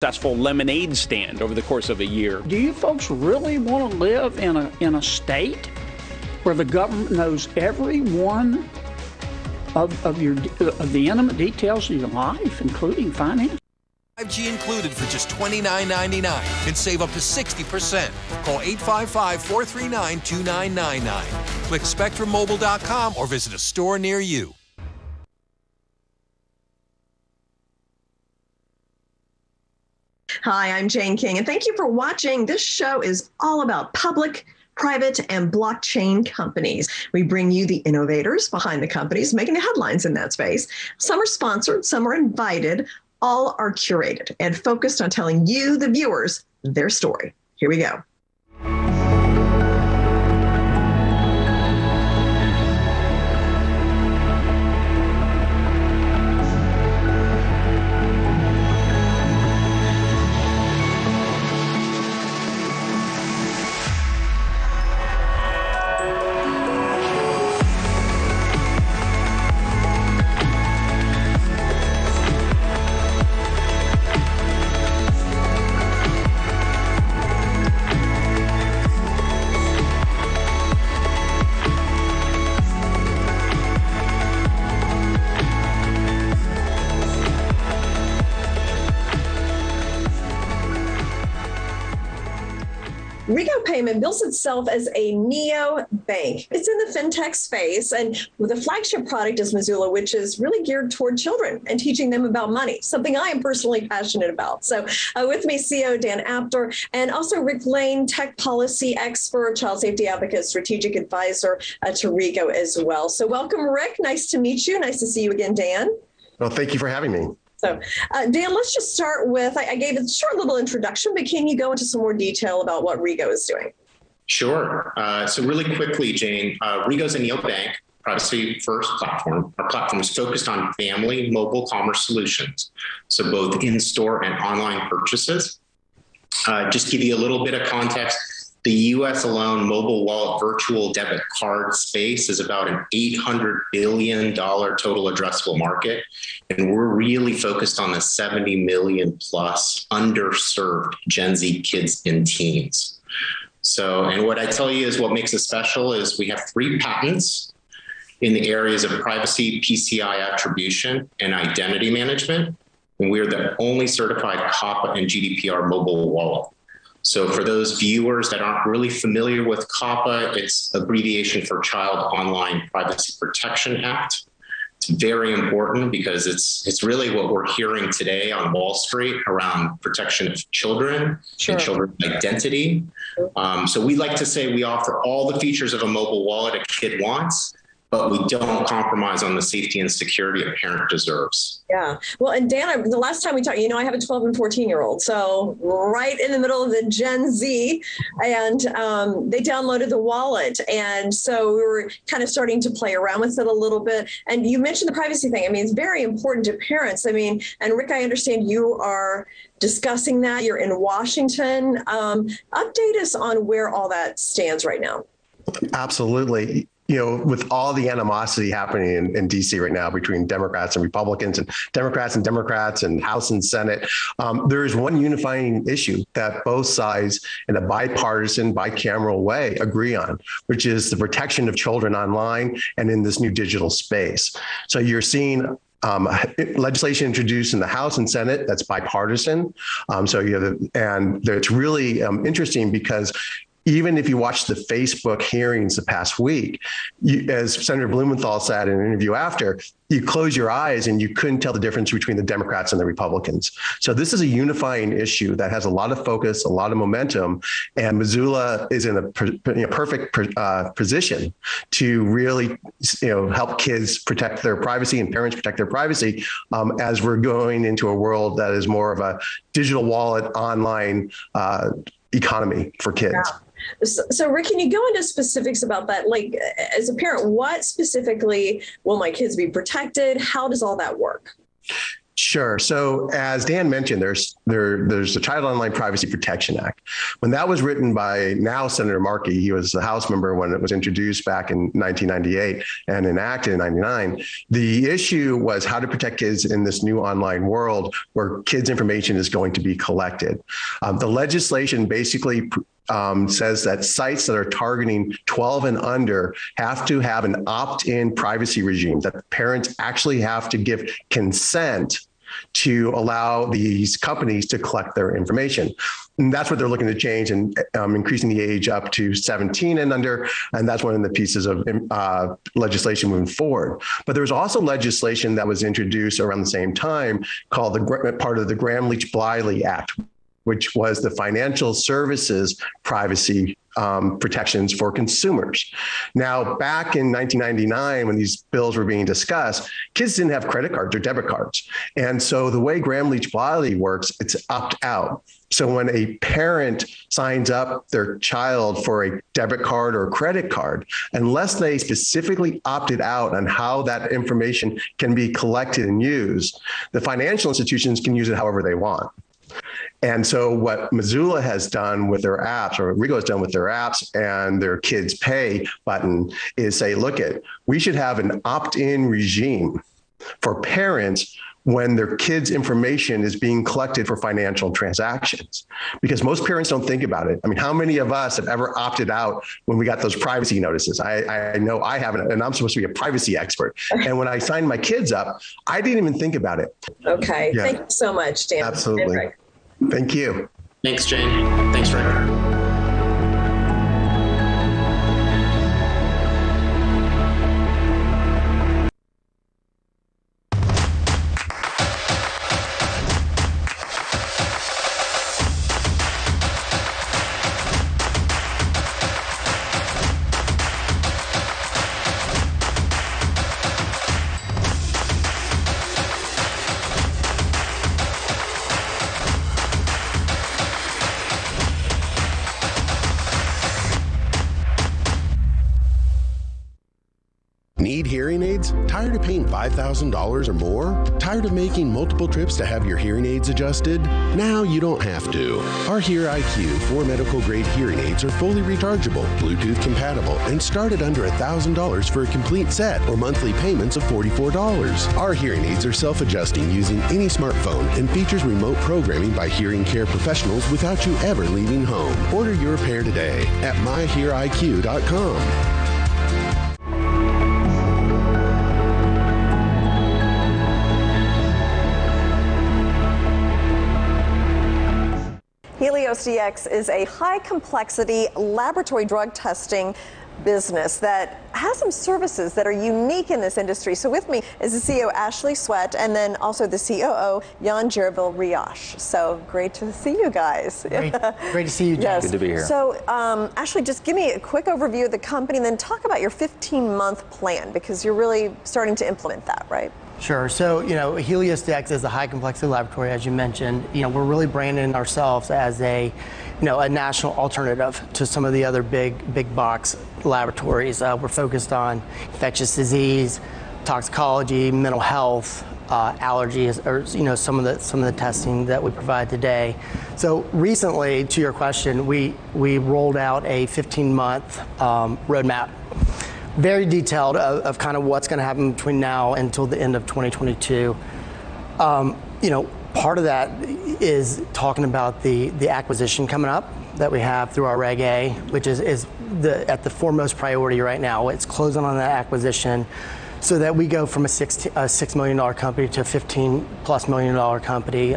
successful lemonade stand over the course of a year. Do you folks really want to live in a state where the government knows every one of the intimate details of your life, including finance? 5G included for just $29.99 and save up to 60%. Call 855-439-2999. Click SpectrumMobile.com or visit a store near you. Hi, I'm Jane King, and thank you for watching. This show is all about public, private, and blockchain companies. We bring you the innovators behind the companies making the headlines in that space. Some are sponsored, some are invited. All are curated and focused on telling you, the viewers, their story. Here we go. Rigo Payment bills itself as a neo-bank. It's in the fintech space, and with a flagship product is Missoula, which is really geared toward children and teaching them about money, something I am personally passionate about. So with me, CEO Dan Apter, and also Rick Lane, tech policy expert, child safety advocate, strategic advisor to Rigo as well. So welcome, Rick. Nice to meet you. Nice to see you again, Dan. Well, thank you for having me. So, Dan, let's just start with, I gave a short little introduction, but can you go into some more detail about what Rigo is doing? Sure. So really quickly, Jane, Rigo is a neobank, privacy-first platform. Our platform is focused on family mobile commerce solutions, so both in-store and online purchases. Just give you a little bit of context. The U.S. alone mobile wallet virtual debit card space is about an $800 billion total addressable market. And we're really focused on the 70 million plus underserved Gen Z kids and teens. So, and what I tell you is what makes us special is we have 3 patents in the areas of privacy, PCI attribution, and identity management. And we're the only certified COPPA and GDPR mobile wallet. So for those viewers that aren't really familiar with COPPA, it's abbreviation for Child Online Privacy Protection Act. It's very important because it's really what we're hearing today on Wall Street around protection of children and children's identity. So we like to say we offer all the features of a mobile wallet a kid wants, but we don't compromise on the safety and security a parent deserves. Yeah. Well, and Dan, the last time we talked, I have a 12 and 14-year-old, so right in the middle of the Gen Z, and they downloaded the wallet. And so we were kind of starting to play around with it a little bit. And you mentioned the privacy thing. I mean, it's very important to parents. I mean, and Rick, I understand you are discussing that. You're in Washington. Update us on where all that stands right now. Absolutely. With all the animosity happening in DC right now between Democrats and Republicans and Democrats and House and Senate, there is one unifying issue that both sides in a bipartisan, bicameral way agree on, which is the protection of children online and in this new digital space. So you're seeing legislation introduced in the House and Senate that's bipartisan. And it's really interesting because even if you watch the Facebook hearings the past week, as Senator Blumenthal said in an interview after, you close your eyes and you couldn't tell the difference between the Democrats and the Republicans. So this is a unifying issue that has a lot of focus, a lot of momentum, and Missoula is in a perfect position to really help kids protect their privacy and parents protect their privacy as we're going into a world that is more of a digital wallet online economy for kids. Yeah. So Rick, can you go into specifics about that? Like, as a parent, what specifically will my kids be protected? How does all that work? Sure. So as Dan mentioned, there's the Child Online Privacy Protection Act. When that was written by now Senator Markey, he was a House member when it was introduced back in 1998 and enacted in 99. The issue was how to protect kids in this new online world where kids' information is going to be collected. The legislation basically says that sites that are targeting 12 and under have to have an opt-in privacy regime, that parents actually have to give consent to allow these companies to collect their information. And that's what they're looking to change, and increasing the age up to 17 and under. And that's one of the pieces of legislation moving forward. But there was also legislation that was introduced around the same time called part of the Gramm-Leach-Bliley Act, which was the financial services privacy protections for consumers. Now, back in 1999, when these bills were being discussed, kids didn't have credit cards or debit cards. And so the way Gramm-Leach-Bliley works, it's opt out. So when a parent signs up their child for a debit card or credit card, unless they specifically opted out on how that information can be collected and used, the financial institutions can use it however they want. And so what Missoula has done with their apps, or Rigo has done with their apps and their Kids Pay button, is say, we should have an opt-in regime for parents when their kids' information is being collected for financial transactions. Because most parents don't think about it. I mean, how many of us have ever opted out when we got those privacy notices? I know I haven't, and I'm supposed to be a privacy expert. And when I signed my kids up, I didn't even think about it. Okay, yeah. Thank you so much, Dan. Absolutely. Thank you. Thanks, Jane. Thanks, Rick. Need hearing aids? Tired of paying $5,000 or more? Tired of making multiple trips to have your hearing aids adjusted? Now you don't have to. Our Hear IQ 4 medical grade hearing aids are fully rechargeable, Bluetooth compatible, and start at under $1,000 for a complete set or monthly payments of $44. Our hearing aids are self-adjusting using any smartphone and features remote programming by hearing care professionals without you ever leaving home. Order your pair today at myheariq.com. Helios Dx is a high-complexity laboratory drug testing business that has some services that are unique in this industry. So with me is the CEO, Ashley Sweat, and then also the COO, Jan Jervil-Riash. So great to see you guys. Great to see you, Jen. Yes. Good to be here. So Ashley, just give me a quick overview of the company and then talk about your 15-month plan, because you're really starting to implement that, right? Sure. So, Helios Dx is a high complexity laboratory, as you mentioned. We're really branding ourselves as a national alternative to some of the other big box laboratories. We're focused on infectious disease, toxicology, mental health, allergies, or some of the testing that we provide today. So recently, to your question, we rolled out a 15-month roadmap. Very detailed of kind of what's going to happen between now until the end of 2022. Part of that is talking about the acquisition coming up that we have through our Reg A, which is at the foremost priority right now. It's closing on that acquisition so that we go from a $6 million company to a $15+ million company.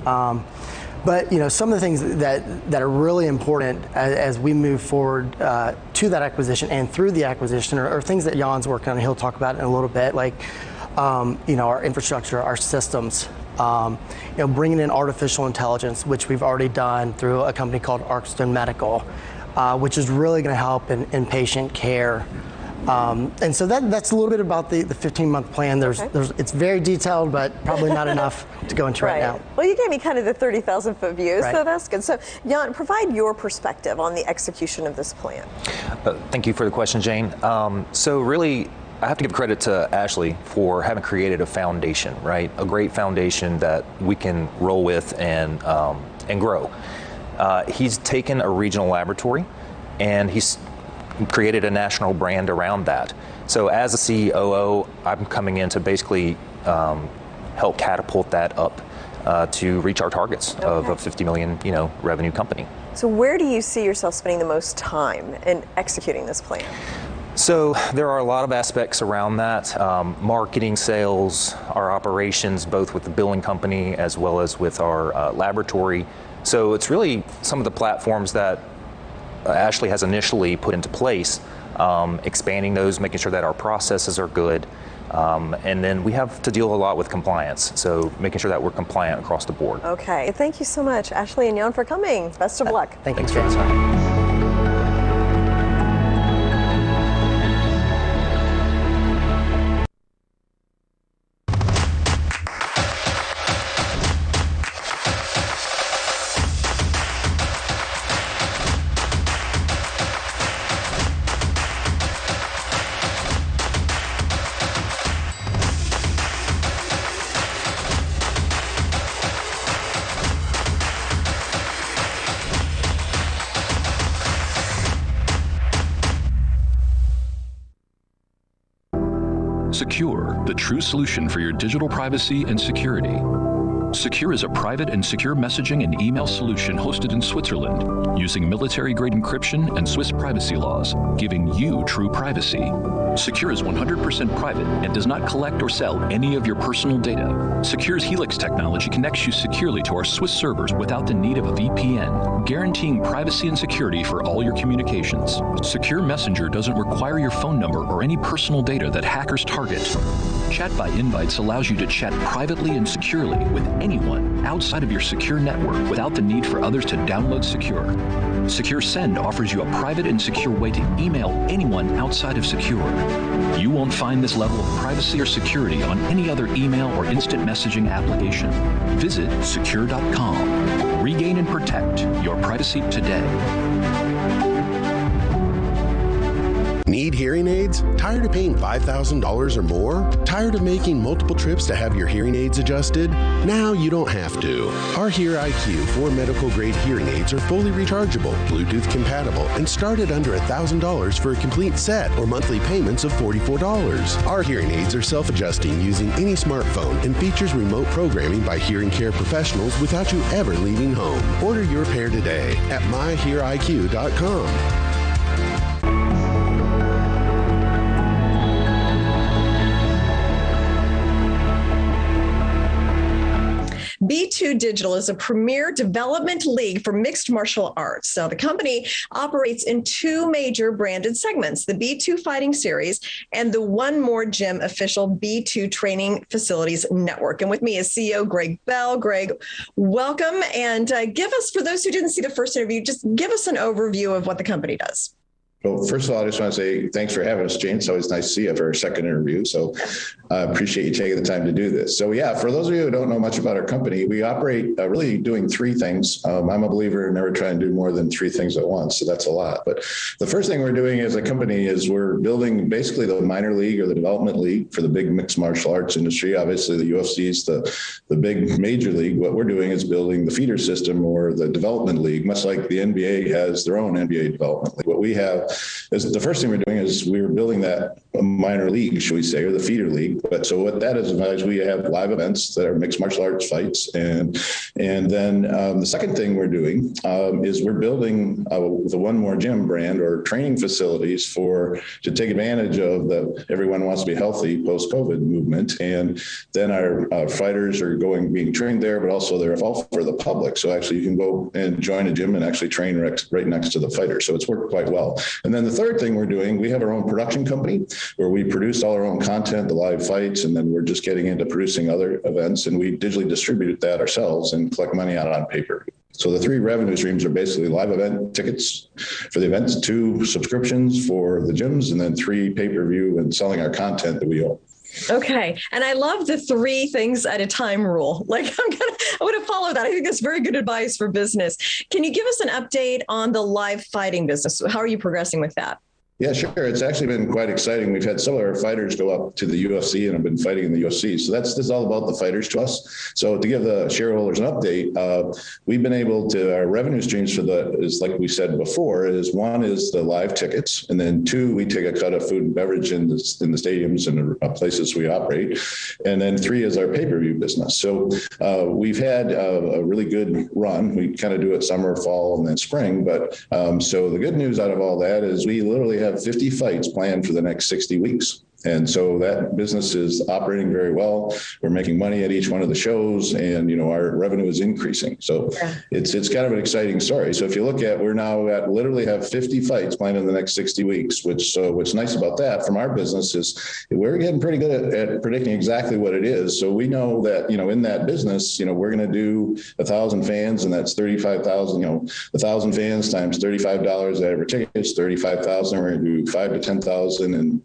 But some of the things that are really important as we move forward to that acquisition and through the acquisition are things that Jan's working on, and he'll talk about in a little bit, like our infrastructure, our systems, bringing in artificial intelligence, which we've already done through a company called Arcstone Medical, which is really going to help in patient care. And so that's a little bit about the 15-month plan. It's very detailed, but probably not enough to go into right now. Well, you gave me kind of the 30,000-foot view, right. So that's good. So, Jan, provide your perspective on the execution of this plan. Thank you for the question, Jane. So really, I have to give credit to Ashley for having created a foundation, right? A great foundation that we can roll with and grow. He's taken a regional laboratory and he's created a national brand around that. So as a COO, I'm coming in to basically help catapult that up to reach our targets of a 50 million, revenue company. So where do you see yourself spending the most time in executing this plan? So there are a lot of aspects around that. Marketing, sales, our operations, both with the billing company as well as with our laboratory. So it's really some of the platforms that Ashley has initially put into place, expanding those, making sure that our processes are good. And then we have to deal a lot with compliance, so making sure that we're compliant across the board. Okay, thank you so much, Ashley and Jan, for coming. Best of luck. Thanks for the time. Secure, the true solution for your digital privacy and security. Secure is a private and secure messaging and email solution hosted in Switzerland, using military-grade encryption and Swiss privacy laws, giving you true privacy. Secure is 100% private and does not collect or sell any of your personal data. Secure's Helix technology connects you securely to our Swiss servers without the need of a VPN, guaranteeing privacy and security for all your communications. Secure Messenger doesn't require your phone number or any personal data that hackers target. Chat by Invites allows you to chat privately and securely with anyone outside of your secure network without the need for others to download Secure. Secure Send offers you a private and secure way to email anyone outside of Secure. You won't find this level of privacy or security on any other email or instant messaging application. Visit secure.com. Regain and protect your privacy today. Need hearing aids? Tired of paying $5,000 or more? Tired of making multiple trips to have your hearing aids adjusted? Now you don't have to. Our Hear IQ 4 medical grade hearing aids are fully rechargeable, Bluetooth compatible, and start at under $1,000 for a complete set or monthly payments of $44. Our hearing aids are self-adjusting using any smartphone and features remote programming by hearing care professionals without you ever leaving home. Order your pair today at myheariq.com. B2 Digital is a premier development league for mixed martial arts. Now, the company operates in two major branded segments, the B2 Fighting Series and the One More Gym official B2 Training Facilities Network. And with me is CEO Greg Bell. Greg, welcome. And give us, for those who didn't see the first interview, just give us an overview of what the company does. Well, first of all, I just want to say thanks for having us, Jane. It's always nice to see you for our second interview. So I appreciate you taking the time to do this. So yeah, for those of you who don't know much about our company, we operate really doing three things. I'm a believer in never trying to do more than three things at once. So that's a lot. But the first thing we're doing as a company is we're building basically the minor league or the development league for the big mixed martial arts industry. Obviously, the UFC is the big major league. What we're doing is building the feeder system or the development league, much like the NBA has their own NBA development league. What we have is the first thing we're doing is we're building that minor league, should we say, or the feeder league. But so what that is we have live events that are mixed martial arts fights. And then the second thing we're doing is we're building the One More Gym brand or training facilities to take advantage of the everyone wants to be healthy post-COVID movement. And then our fighters are being trained there, but also they're all for the public. So actually you can go and join a gym and actually train right next to the fighter. So it's worked quite well. And then the third thing we're doing, we have our own production company where we produce all our own content, the live fights, and then we're just getting into producing other events, and we digitally distribute that ourselves and collect money out on paper. So the three revenue streams are basically live event tickets for the events, 2 subscriptions for the gyms, and then 3 pay-per-view and selling our content that we own. Okay. And I love the 3 things at a time rule. Like I'm going to follow that. I think that's very good advice for business. Can you give us an update on the live fighting business? How are you progressing with that? Yeah, sure. It's actually been quite exciting. We've had some of our fighters go up to the UFC and have been fighting in the UFC. So this is all about the fighters to us. So to give the shareholders an update, we've been able to, our revenue streams for is like we said before, is one is the live tickets. And then two, we take a cut of food and beverage in the stadiums and places we operate. And then three is our pay-per-view business. So we've had a really good run. We kind of do it summer, fall, and then spring. But so the good news out of all that is we literally have 50 fights planned for the next 60 weeks. And so that business is operating very well. We're making money at each one of the shows, and our revenue is increasing. So it's kind of an exciting story. So if you look at, we're now literally have 50 fights planned in the next 60 weeks. What's nice about that from our business is we're getting pretty good at predicting exactly what it is. So we know that in that business, we're going to do 1,000 fans, and that's 35,000. 1,000 fans times $35 average tickets, 35,000. We're going to do 5,000 to 10,000 and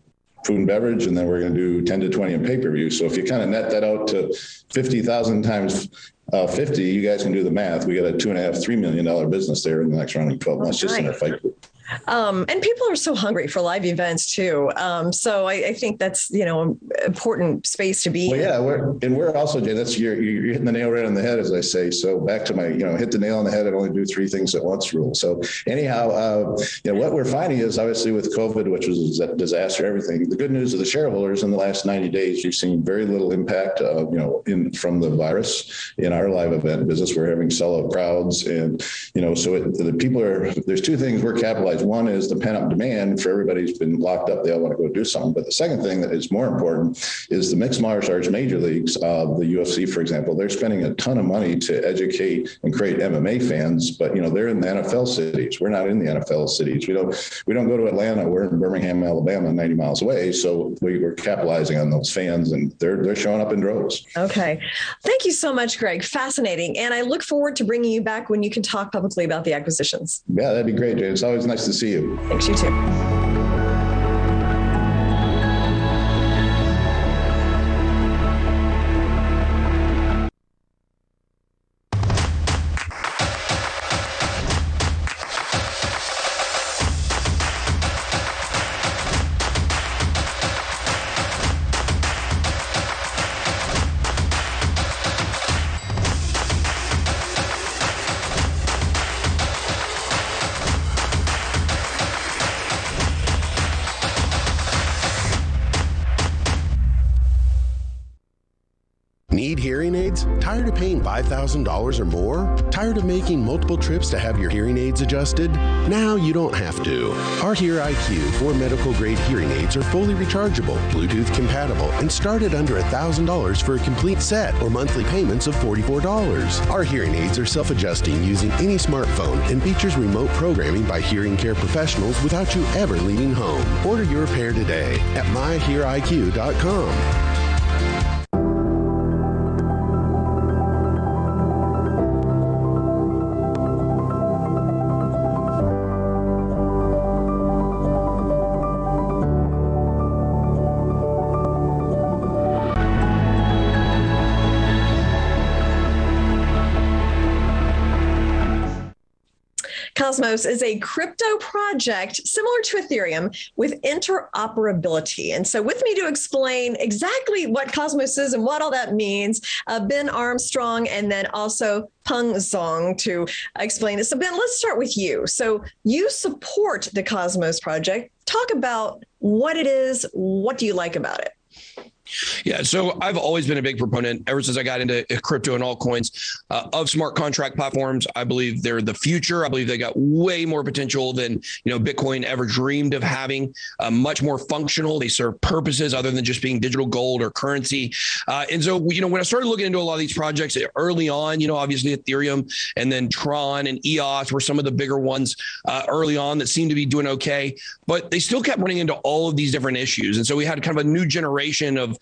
food and beverage, and then we're going to do 10 to 20 in pay-per-view. So if you kind of net that out to 50,000 times 50, you guys can do the math. We got a $2.5–3 million business there in the next running 12 months just in our fight group. And people are so hungry for live events too. So I think that's, an important space to be in. Yeah, we're also, Jay, you're hitting the nail right on the head, as I say. So back to my, hit the nail on the head and only do three things at once rule. So anyhow, what we're finding is obviously with COVID, which was a disaster, everything, the good news of the shareholders in the last 90 days, you've seen very little impact, from the virus in our live event business. We're having sellout crowds, and, the people there's two things we're capitalizing. One is the pent-up demand for everybody's been locked up. They all want to go do something. But the second thing that is more important is the mixed martial arts major leagues, the UFC, for example. They're spending a ton of money to educate and create MMA fans, but they're in the NFL cities. We're not in the NFL cities. We don't go to Atlanta. We're in Birmingham, Alabama, 90 miles away. So we're capitalizing on those fans, and they're showing up in droves. Okay. Thank you so much, Greg. Fascinating. And I look forward to bringing you back when you can talk publicly about the acquisitions. Yeah, that'd be great, Jay. It's always nice to see you. Thanks, you too. Need hearing aids? Tired of paying $5,000 or more? Tired of making multiple trips to have your hearing aids adjusted? Now you don't have to. Our Hear IQ 4 medical grade hearing aids are fully rechargeable, Bluetooth compatible, and start at under $1,000 for a complete set or monthly payments of $44. Our hearing aids are self-adjusting using any smartphone and features remote programming by hearing care professionals without you ever leaving home. Order your pair today at myheariq.com. Cosmos is a crypto project similar to Ethereum with interoperability. And so with me to explain exactly what Cosmos is and what all that means, Ben Armstrong, and then also Peng Zong to explain it. So Ben, let's start with you. So you support the Cosmos project. Talk about what it is. What do you like about it? Yeah, so I've always been a big proponent ever since I got into crypto and altcoins of smart contract platforms. I believe they're the future. I believe they got way more potential than Bitcoin ever dreamed of having. Much more functional. They serve purposes other than just being digital gold or currency. And so when I started looking into a lot of these projects early on, obviously Ethereum and then Tron and EOS were some of the bigger ones early on that seemed to be doing okay, but they still kept running into all of these different issues. And so we had kind of a new generation of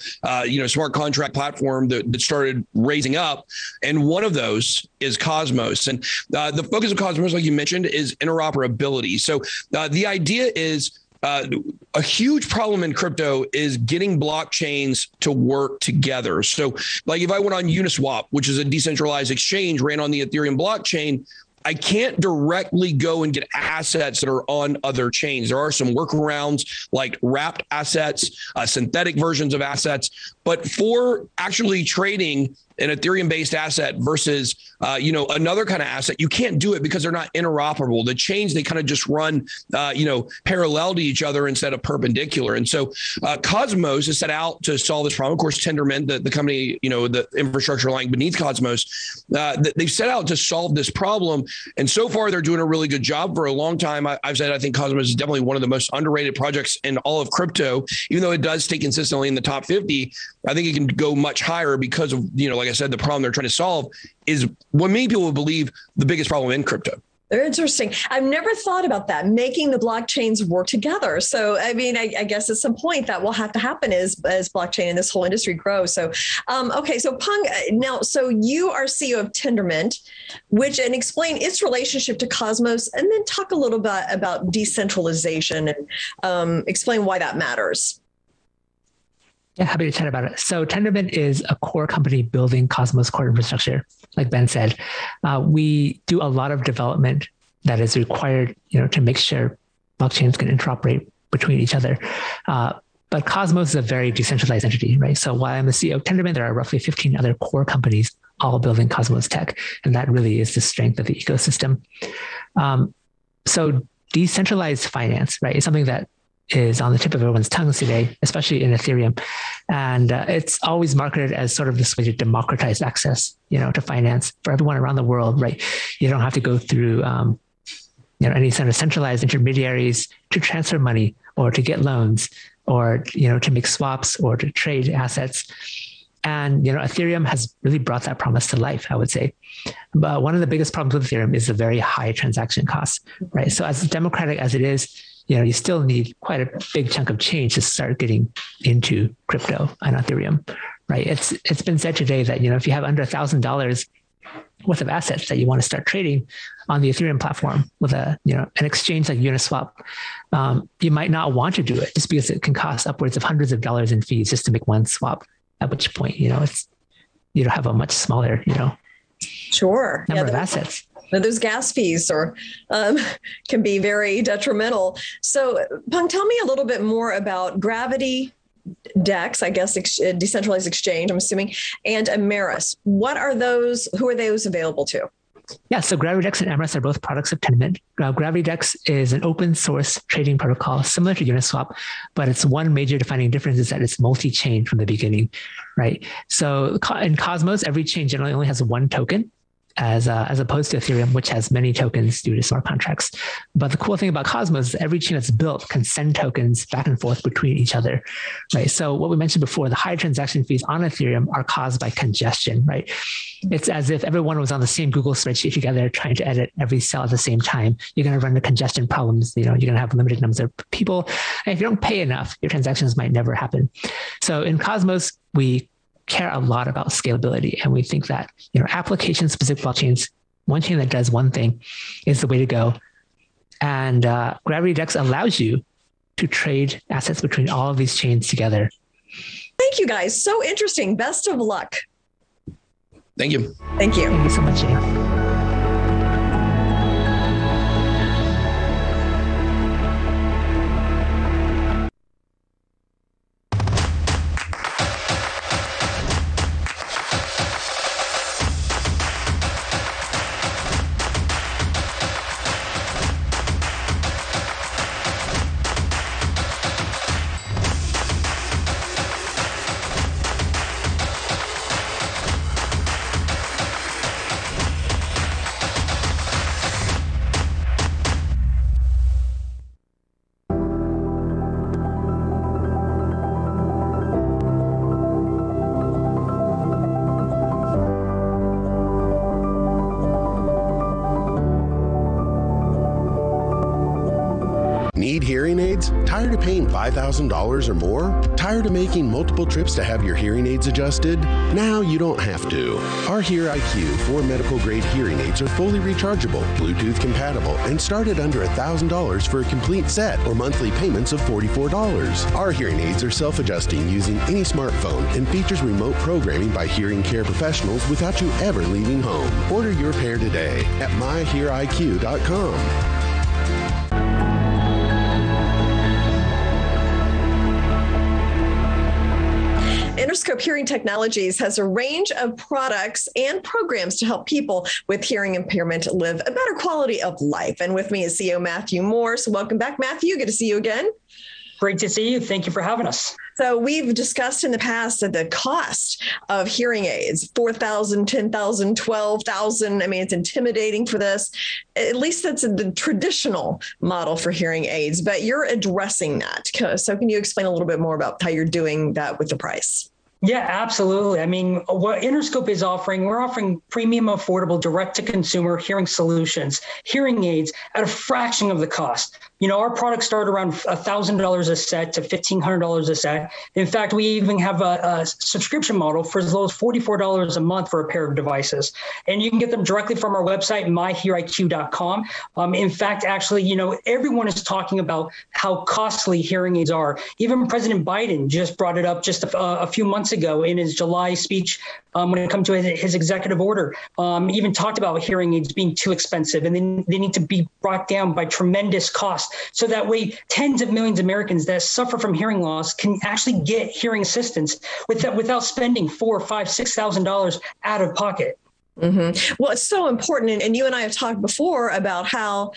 smart contract platform that started raising up. And one of those is Cosmos. And the focus of Cosmos, like you mentioned, is interoperability. So the idea is a huge problem in crypto is getting blockchains to work together. So like if I went on Uniswap, which is a decentralized exchange, ran on the Ethereum blockchain, I can't directly go and get assets that are on other chains. There are some workarounds like wrapped assets, synthetic versions of assets, but for actually trading an Ethereum-based asset versus, another kind of asset, you can't do it because they're not interoperable. The chains, they kind of just run, parallel to each other instead of perpendicular. And so Cosmos is set out to solve this problem. Of course, Tendermint, the company, the infrastructure lying beneath Cosmos, they've set out to solve this problem. And so far, they're doing a really good job. For a long time, I've said I think Cosmos is definitely one of the most underrated projects in all of crypto. Even though it does stay consistently in the top 50, I think it can go much higher because of, like I said, the problem they're trying to solve is what many people believe the biggest problem in crypto. They're interesting. I've never thought about that, making the blockchains work together. So, I mean, I guess at some point that will have to happen as blockchain and this whole industry grows. So, okay. So Peng, now, so you are CEO of Tendermint, and explain its relationship to Cosmos, and then talk a little bit about decentralization and explain why that matters. Yeah, happy to chat about it. So Tendermint is a core company building Cosmos core infrastructure. Like Ben said, we do a lot of development that is required, to make sure blockchains can interoperate between each other. But Cosmos is a very decentralized entity, right? So while I'm the CEO of Tendermint, there are roughly 15 other core companies all building Cosmos tech. And that really is the strength of the ecosystem. So decentralized finance, right, is something that is on the tip of everyone's tongues today, especially in Ethereum. And it's always marketed as sort of this way to democratize access, to finance for everyone around the world, right? You don't have to go through, any sort of centralized intermediaries to transfer money or to get loans or, to make swaps or to trade assets. And, Ethereum has really brought that promise to life, I would say. But one of the biggest problems with Ethereum is the very high transaction costs, right? So as democratic as it is, you still need quite a big chunk of change to start getting into crypto and Ethereum, right? It's been said today that, if you have under $1,000 worth of assets that you want to start trading on the Ethereum platform with an exchange like Uniswap, you might not want to do it just because it can cost upwards of hundreds of dollars in fees just to make one swap. At which point, you don't have a much smaller, number of assets. Those gas fees can be very detrimental. So, Peng, tell me a little bit more about Gravity Dex, I guess, decentralized exchange, I'm assuming, and Ameris. What are those? Who are those available to? Yeah, so Gravity Dex and Ameris are both products of Tendermint. Gravity Dex is an open source trading protocol similar to Uniswap, but its one major defining difference is that it's multi-chain from the beginning, right? So in Cosmos, every chain generally only has one token, as opposed to Ethereum, which has many tokens due to smart contracts. But the cool thing about Cosmos is every chain that's built can send tokens back and forth between each other, right? So what we mentioned before, the high transaction fees on Ethereum are caused by congestion, right? It's as if everyone was on the same Google spreadsheet together trying to edit every cell at the same time. You're going to run into congestion problems. You're going to have limited numbers of people. And if you don't pay enough, your transactions might never happen. So in Cosmos, we care a lot about scalability. And we think that, application specific blockchains, one chain that does one thing is the way to go. And Gravity Dex allows you to trade assets between all of these chains together. Thank you guys. So interesting. Best of luck. Thank you. Thank you. Thank you so much, Jane. Need hearing aids? Tired of paying $5,000 or more? Tired of making multiple trips to have your hearing aids adjusted? Now you don't have to. Our Hear IQ 4 medical grade hearing aids are fully rechargeable, Bluetooth compatible, and start at under $1,000 for a complete set or monthly payments of $44. Our hearing aids are self-adjusting using any smartphone and features remote programming by hearing care professionals without you ever leaving home. Order your pair today at myheariq.com. Innerscope Hearing Technologies has a range of products and programs to help people with hearing impairment live a better quality of life. And with me is CEO Matthew Moore. So welcome back, Matthew. Good to see you again. Great to see you. Thank you for having us. So we've discussed in the past that the cost of hearing aids, $4,000, $10,000, $12,000. I mean, it's intimidating for this. At least that's the traditional model for hearing aids, but you're addressing that. So can you explain a little bit more about how you're doing that with the price? Yeah, absolutely. I mean, what Innerscope is offering, we're offering premium, affordable, direct-to-consumer hearing solutions, hearing aids at a fraction of the cost. You know, our products start around $1,000 a set to $1,500 a set. In fact, we even have a subscription model for as low as $44 a month for a pair of devices. And you can get them directly from our website, myheariq.com. In fact, actually, you know, everyone is talking about how costly hearing aids are. Even President Biden just brought it up just a few months ago in his July speech when it comes to his executive order. Even talked about hearing aids being too expensive, and then they need to be brought down by tremendous cost. So that way, tens of millions of Americans that suffer from hearing loss can actually get hearing assistance without spending $4,000, $5,000, $6,000 out of pocket. Mm-hmm. Well, it's so important. And you and I have talked before about how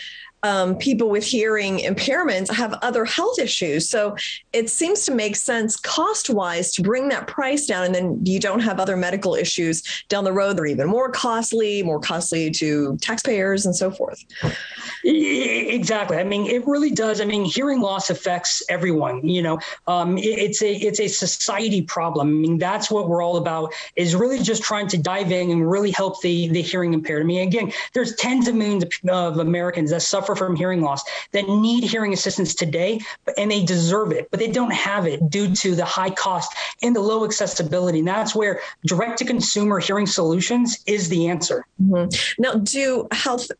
people with hearing impairments have other health issues. So it seems to make sense cost-wise to bring that price down, and then you don't have other medical issues down the road that are even more costly to taxpayers and so forth. Exactly. I mean, it really does. I mean, hearing loss affects everyone. You know, it's a society problem. I mean, that's what we're all about, is really just trying to dive in and really help the hearing impaired. I mean, again, there's tens of millions of Americans that suffer from hearing loss that need hearing assistance today, and they deserve it, but they don't have it due to the high cost and the low accessibility. And that's where direct-to-consumer hearing solutions is the answer. Mm-hmm. Now,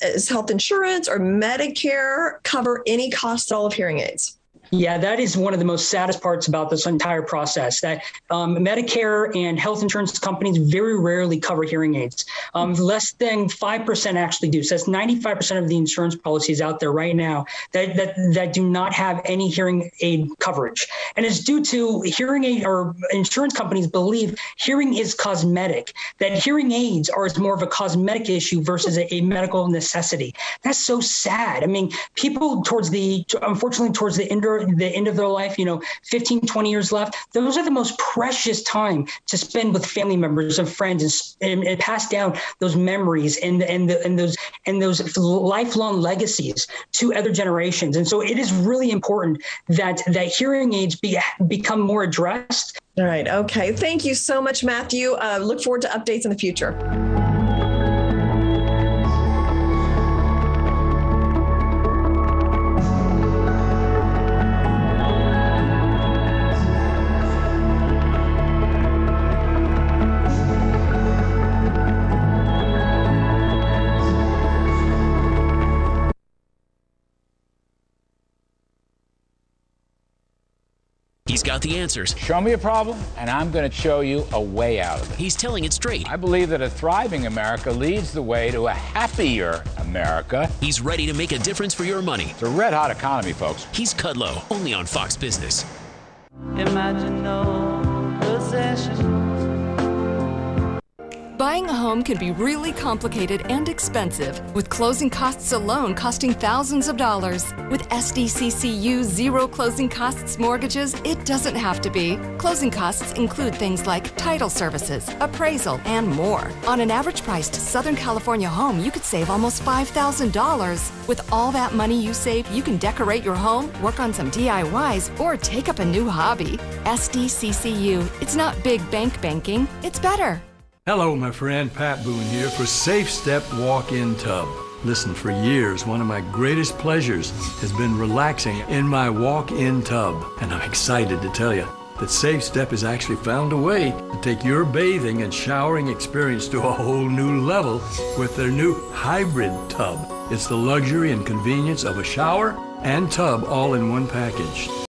is health insurance or Medicare cover any cost at all of hearing aids? Yeah, that is one of the most saddest parts about this entire process, that Medicare and health insurance companies very rarely cover hearing aids. Less than 5% actually do. So that's 95% of the insurance policies out there right now that do not have any hearing aid coverage. And it's due to hearing aid, or insurance companies believe hearing is cosmetic, that hearing aids are more of a cosmetic issue versus a medical necessity. That's so sad. I mean, people unfortunately towards the end of their life, 15, 20 years left, those are the most precious time to spend with family members and friends and pass down those memories and those lifelong legacies to other generations. And so it is really important that hearing aids become more addressed. All right. Okay. Thank you so much, Matthew. Look forward to updates in the future. He's got the answers. Show me a problem, and I'm going to show you a way out of it. He's telling it straight. I believe that a thriving America leads the way to a happier America. He's ready to make a difference for your money. It's a red-hot economy, folks. He's Kudlow, only on Fox Business. Imagine no possessions. Buying a home can be really complicated and expensive, with closing costs alone costing thousands of dollars. With SDCCU zero closing costs mortgages, it doesn't have to be. Closing costs include things like title services, appraisal, and more. On an average priced Southern California home, you could save almost $5,000. With all that money you save, you can decorate your home, work on some DIYs, or take up a new hobby. SDCCU, it's not big bank banking, it's better. Hello, my friend. Pat Boone here for Safe Step Walk-In Tub. Listen, for years, one of my greatest pleasures has been relaxing in my walk-in tub. And I'm excited to tell you that SafeStep has actually found a way to take your bathing and showering experience to a whole new level with their new hybrid tub. It's the luxury and convenience of a shower and tub all in one package.